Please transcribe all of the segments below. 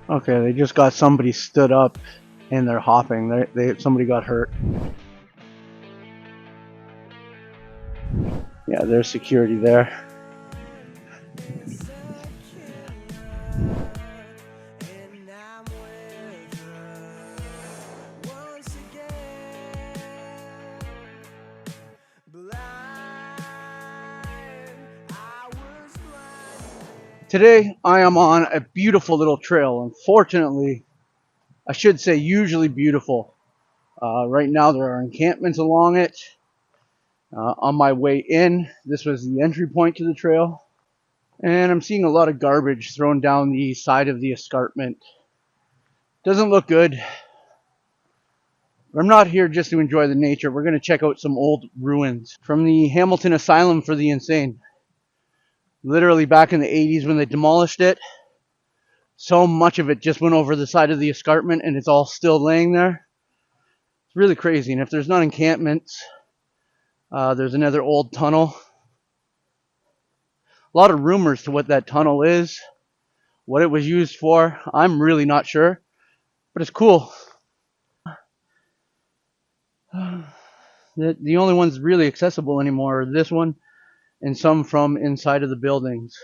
Okay, they just got somebody stood up and they're hopping. Somebody got hurt. Yeah, there's security there. Today I am on a beautiful little trail. Unfortunately, I should say usually beautiful. Right now there are encampments along it. On my way in, this was the entry point to the trail. And I'm seeing a lot of garbage thrown down the side of the escarpment. Doesn't look good. But I'm not here just to enjoy the nature. We're going to check out some old ruins from the Hamilton Asylum for the Insane. Literally back in the 80s when they demolished it, so much of it just went over the side of the escarpment and it's all still laying there. It's really crazy. And if there's not encampments, there's another old tunnel. A lot of rumors to what that tunnel is, what it was used for. I'm really not sure, but it's cool. The only ones really accessible anymore are this one and some from inside of the buildings.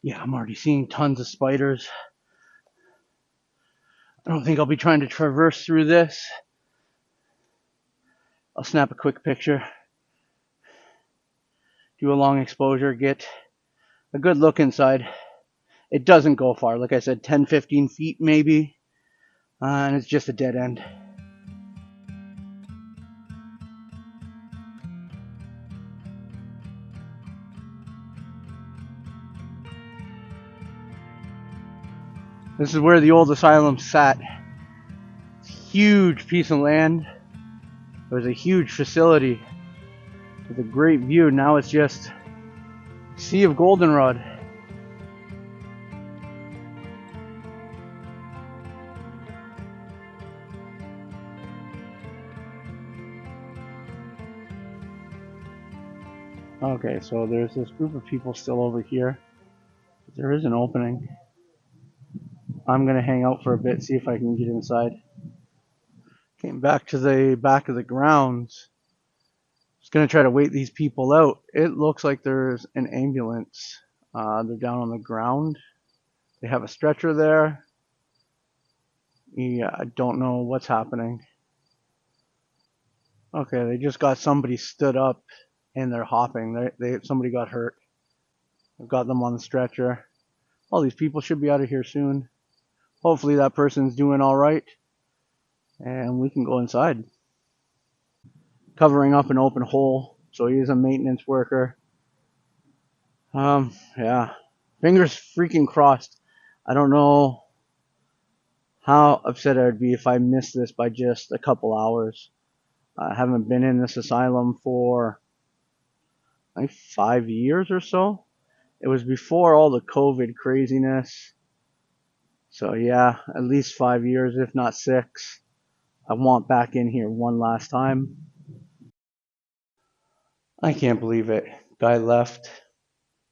Yeah, I'm already seeing tons of spiders. I don't think I'll be trying to traverse through this. I'll snap a quick picture, do a long exposure, get a good look inside. It doesn't go far, like I said, 10-15 feet maybe, and it's just a dead end. This is where the old asylum sat. Huge piece of land. It was a huge facility with a great view. Now it's just a sea of goldenrod. Okay, so there's this group of people still over here. There is an opening. I'm gonna hang out for a bit, see if I can get inside. Came back to the back of the grounds. Just gonna try to wait these people out. It looks like there's an ambulance. They're down on the ground. They have a stretcher there. Yeah, I don't know what's happening. Okay, they just got somebody stood up and they're hopping. Somebody got hurt. I've got them on the stretcher. All these people should be out of here soon. Hopefully that person's doing all right, and we can go inside. Covering up an open hole, so he is a maintenance worker. Yeah, fingers freaking crossed. I don't know how upset I would be if I missed this by just a couple hours. I haven't been in this asylum for like 5 years or so. It was before all the COVID craziness. So yeah, at least 5 years, if not 6. I want back in here one last time. I can't believe it. Guy left.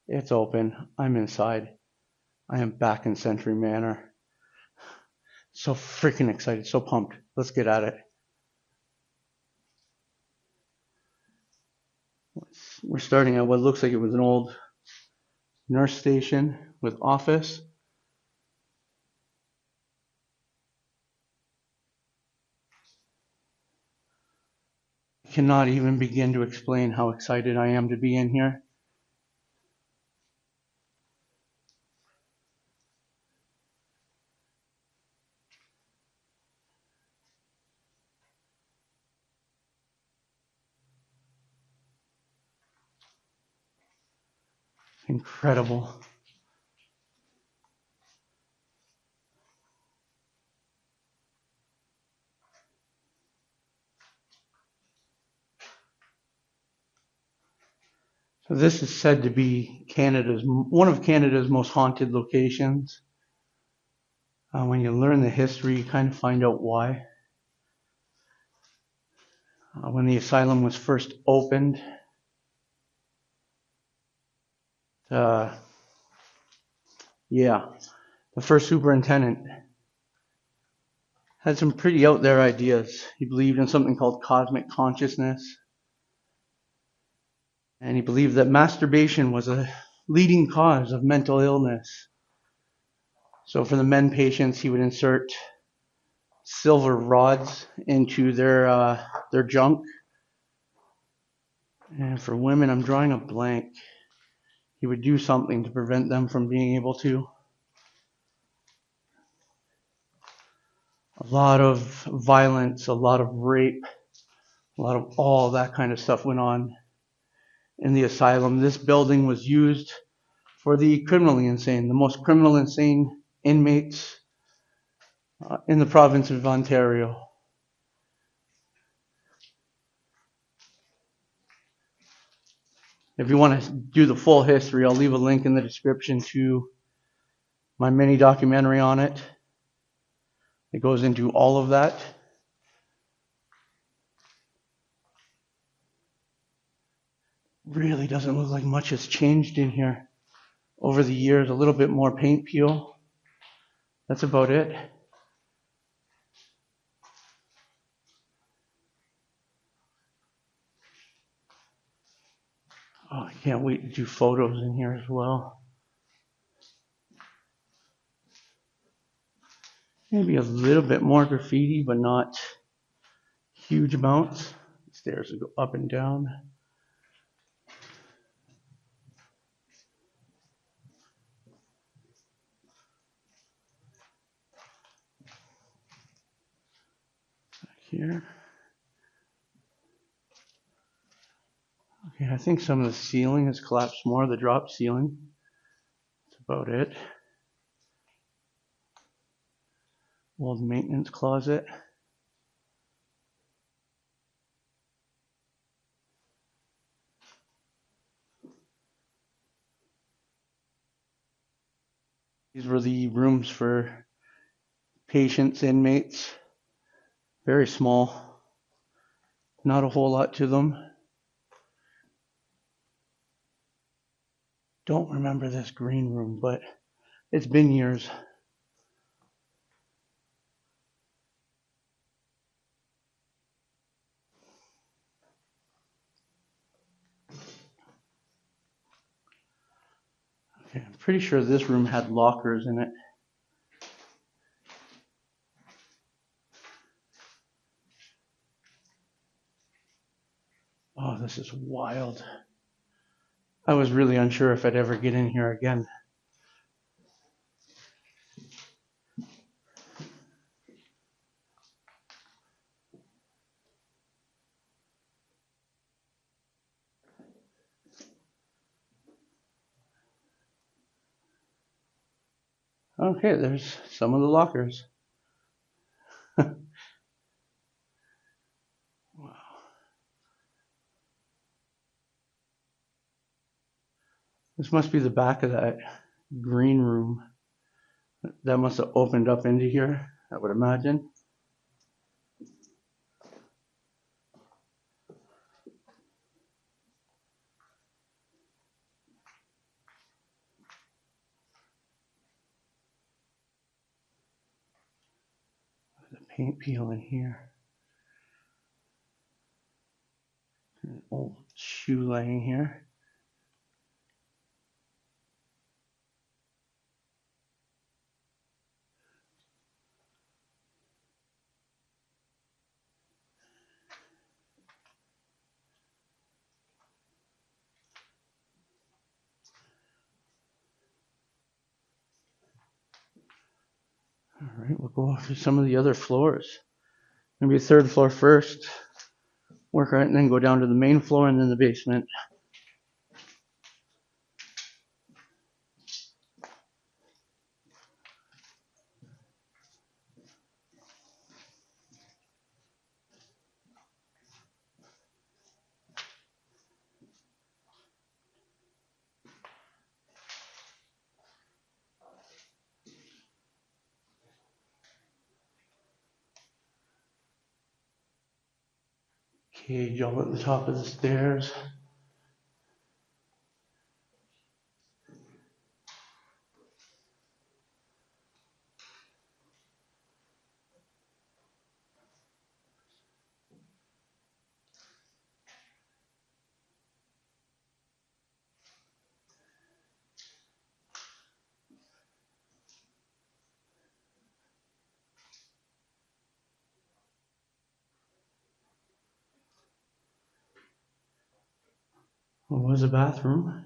It's open. I'm inside. I am back in Century Manor. So freaking excited, so pumped. Let's get at it. We're starting at what looks like it was an old nurse station with office. I cannot even begin to explain how excited I am to be in here. Incredible. So this is said to be one of Canada's most haunted locations. When you learn the history, you kind of find out why. When the asylum was first opened, the Yeah, the first superintendent had some pretty out there ideas. He believed in something called cosmic consciousness, and he believed that masturbation was a leading cause of mental illness. So for the men patients, he would insert silver rods into their junk. And for women, I'm drawing a blank. He would do something to prevent them from being able to. A lot of violence, a lot of rape, a lot of all that kind of stuff went on in the asylum. This building was used for the criminally insane, the most criminal insane inmates in the province of Ontario. If you want to do the full history, I'll leave a link in the description to my mini documentary on it. It goes into all of that. Really doesn't look like much has changed in here over the years. A little bit more paint peel. That's about it. Oh, I can't wait to do photos in here as well. Maybe a little bit more graffiti, but not huge amounts. Stairs will go up and down. Back here. Okay, I think some of the ceiling has collapsed more, the drop ceiling. That's about it. Old maintenance closet. These were the rooms for patients, inmates. Very small. Not a whole lot to them. Don't remember this green room, but it's been years. Okay, I'm pretty sure this room had lockers in it. Oh, this is wild. I was really unsure if I'd ever get in here again. Okay, there's some of the lockers. Wow. This must be the back of that green room. That must have opened up into here, I would imagine. The paint peel in here. An old shoe laying here. All right, we'll go through some of the other floors. Maybe the third floor first. Work right, and then go down to the main floor and then the basement. Cage all at the top of the stairs. What was a bathroom?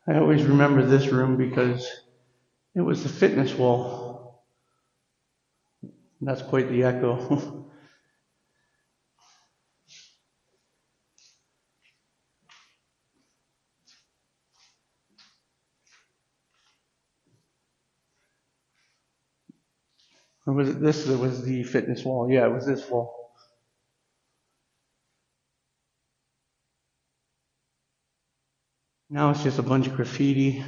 I always remember this room because it was the fitness wall. That's quite the echo. Or was it this that was the fitness wall? Yeah, it was this wall. Now it's just a bunch of graffiti.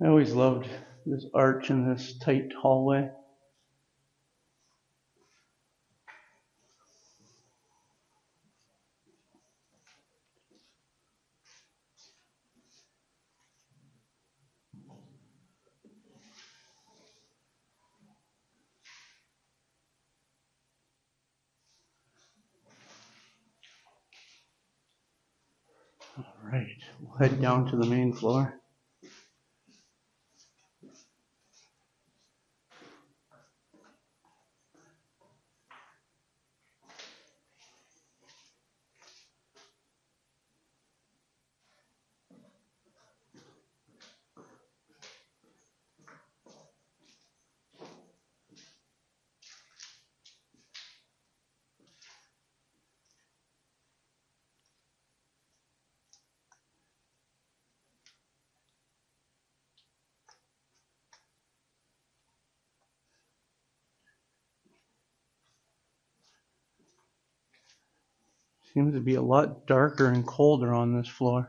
I always loved this arch and this tight hallway. All right, we'll head down to the main floor. Seems to be a lot darker and colder on this floor.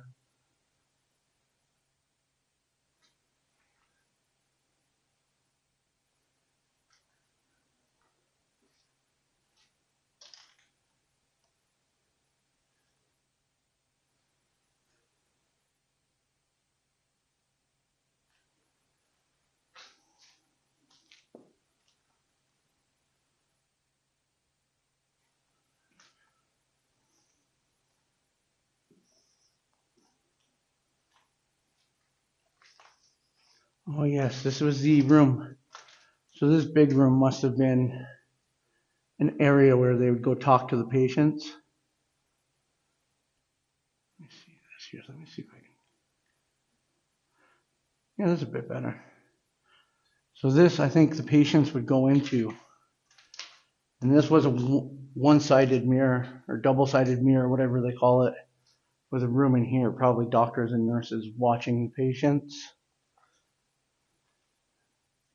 Oh yes, this was the room. So this big room must have been an area where they would go talk to the patients. Let me see this here. Let me see if I can. Yeah, that's a bit better. So this, I think the patients would go into, and this was a one-sided mirror or double-sided mirror, whatever they call it, with a room in here, probably doctors and nurses watching the patients.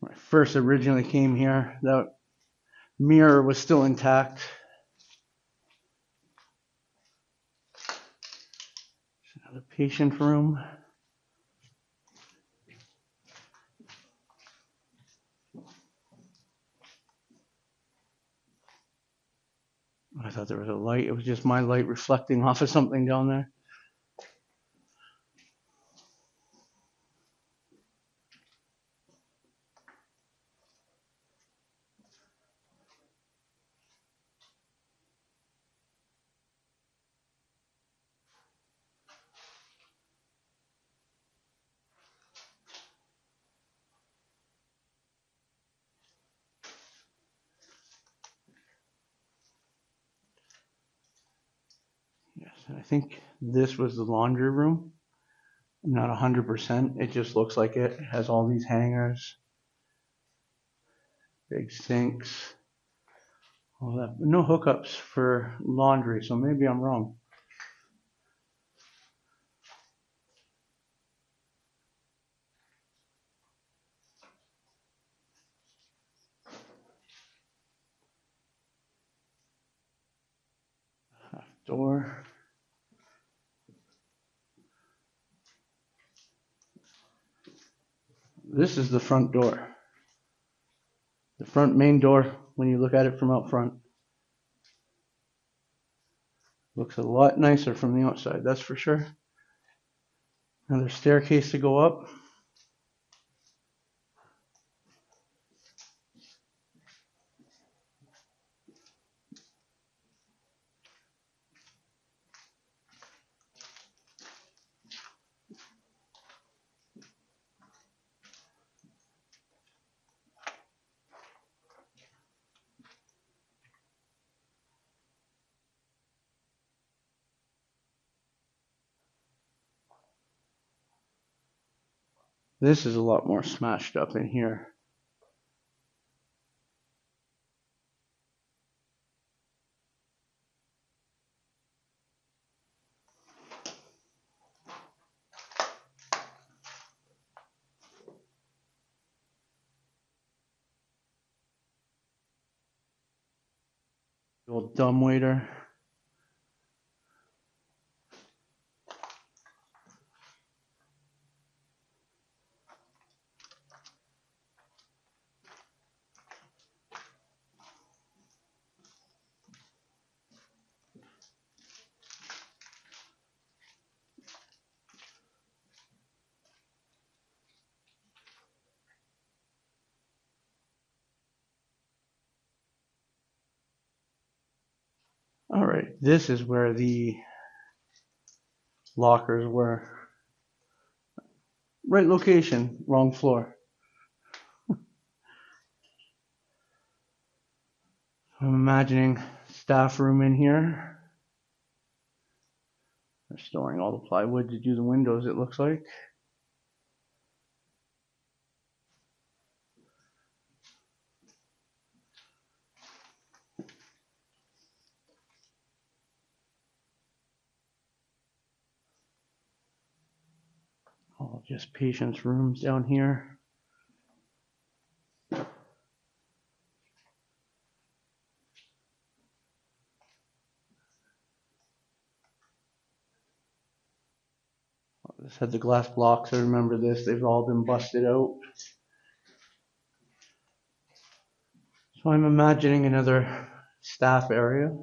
When I first originally came here, that mirror was still intact. Another patient room. I thought there was a light. It was just my light reflecting off of something down there. Yes, and I think this was the laundry room. I'm not 100%. It just looks like it. It has all these hangers, big sinks, all that. No hookups for laundry, so maybe I'm wrong. door. This is the front door. The front main door, when you look at it from out front, looks a lot nicer from the outside, that's for sure. Another staircase to go up. This is a lot more smashed up in here. The old dumbwaiter. All right, this is where the lockers were. Right location, wrong floor. I'm imagining staff room in here. They're storing all the plywood to do the windows, it looks like. All just patients' rooms down here. This had the glass blocks. I remember this. They've all been busted out. So I'm imagining another staff area.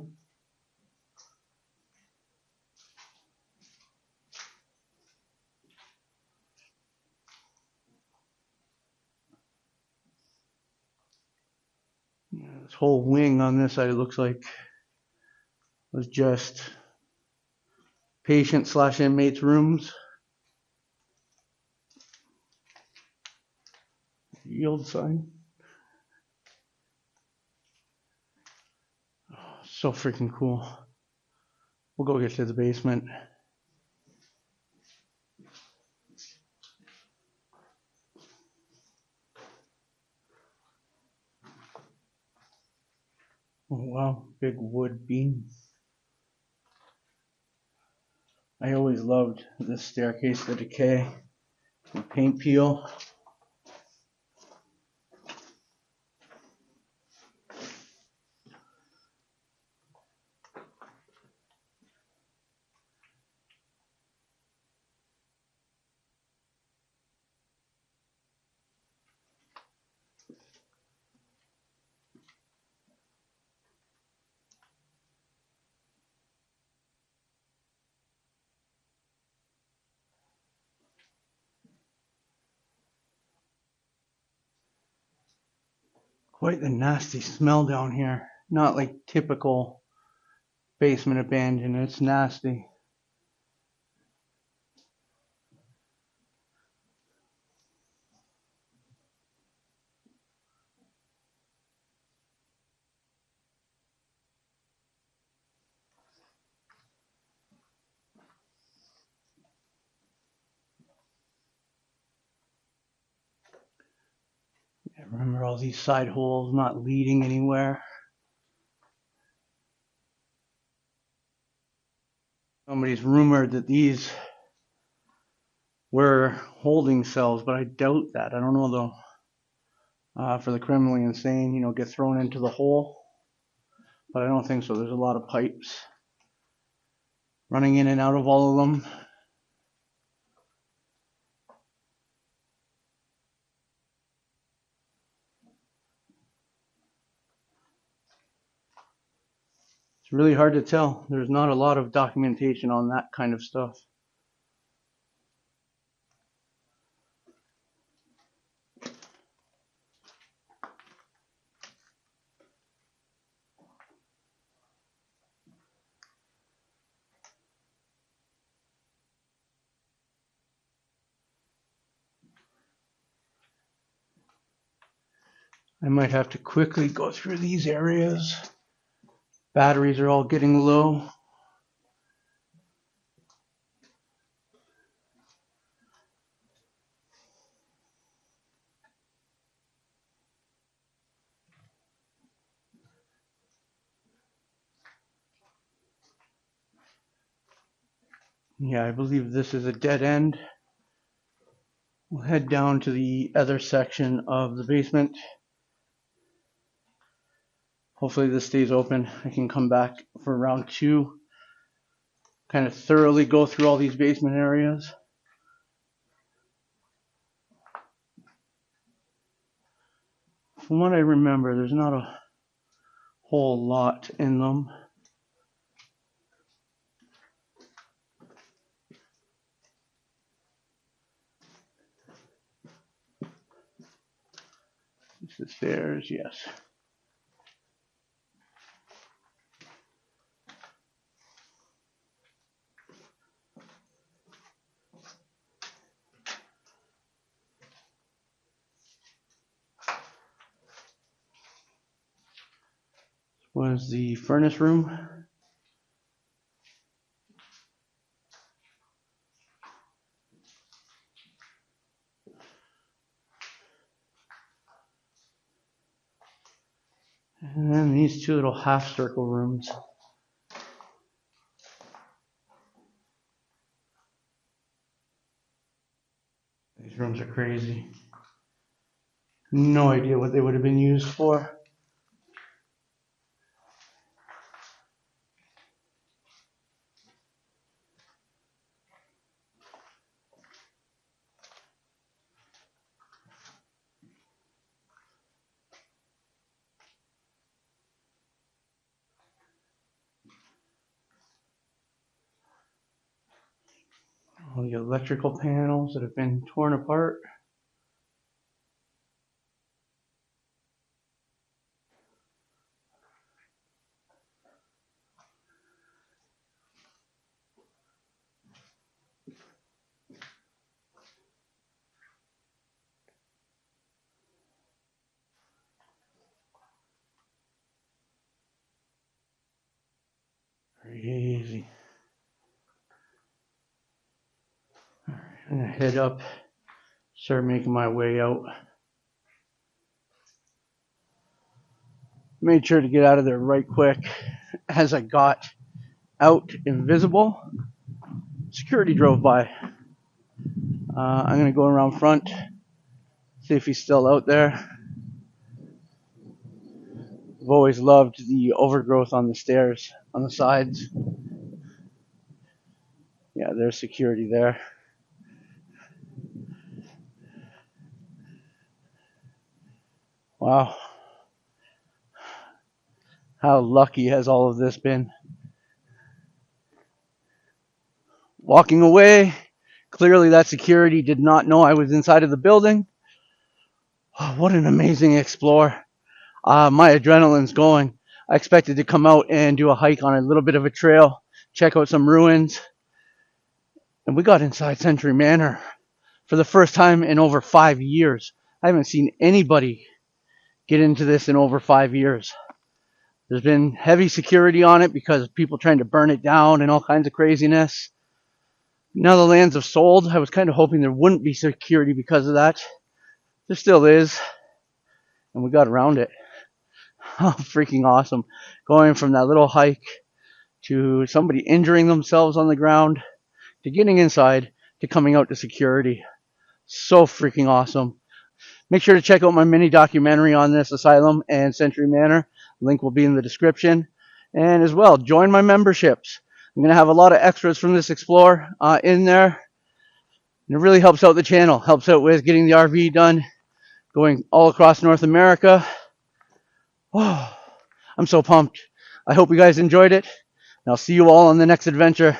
This whole wing on this side, it looks like, was just patient/inmates rooms. Yield sign. Oh, so freaking cool. We'll go get to the basement. Oh wow, big wood beam. I always loved this staircase, the decay, the paint peel. Quite the nasty smell down here. Not like typical basement abandoned, it's nasty. I remember all these side holes not leading anywhere. Somebody's rumored that these were holding cells, but I doubt that. I don't know though. For the criminally insane, get thrown into the hole. But I don't think so. There's a lot of pipes. running in and out of all of them. It's really hard to tell. There's not a lot of documentation on that kind of stuff. I might have to quickly go through these areas. Batteries are all getting low. Yeah, I believe this is a dead end. We'll head down to the other section of the basement. Hopefully this stays open. I can come back for round 2. Kind of thoroughly go through all these basement areas. From what I remember, there's not a whole lot in them. This is stairs, yes. This was the furnace room. And then these 2 little half circle rooms. These rooms are crazy. No idea what they would have been used for. All the electrical panels that have been torn apart. Crazy. Alright, I'm gonna head up, start making my way out. Made sure to get out of there right quick. As I got out invisible, security drove by. I'm gonna go around front, see if he's still out there. I've always loved the overgrowth on the stairs, on the sides. Yeah, there's security there. Wow. How lucky has all of this been? Walking away, clearly that security did not know I was inside of the building. Oh, what an amazing explore. My adrenaline's going. I expected to come out and do a hike on a little bit of a trail, check out some ruins. And we got inside Century Manor for the first time in over 5 years. I haven't seen anybody get into this in over 5 years. There's been heavy security on it because of people trying to burn it down and all kinds of craziness. Now the lands have sold. I was kind of hoping there wouldn't be security because of that. There still is. And we got around it. Oh, freaking awesome. Going from that little hike to somebody injuring themselves on the ground to getting inside to coming out to security. So freaking awesome. Make sure to check out my mini documentary on this asylum and Century Manor. Link will be in the description. And as well, join my memberships. I'm going to have a lot of extras from this Explore in there. And it really helps out the channel, helps out with getting the RV done, going all across North America. Oh, I'm so pumped. I hope you guys enjoyed it. And I'll see you all on the next adventure.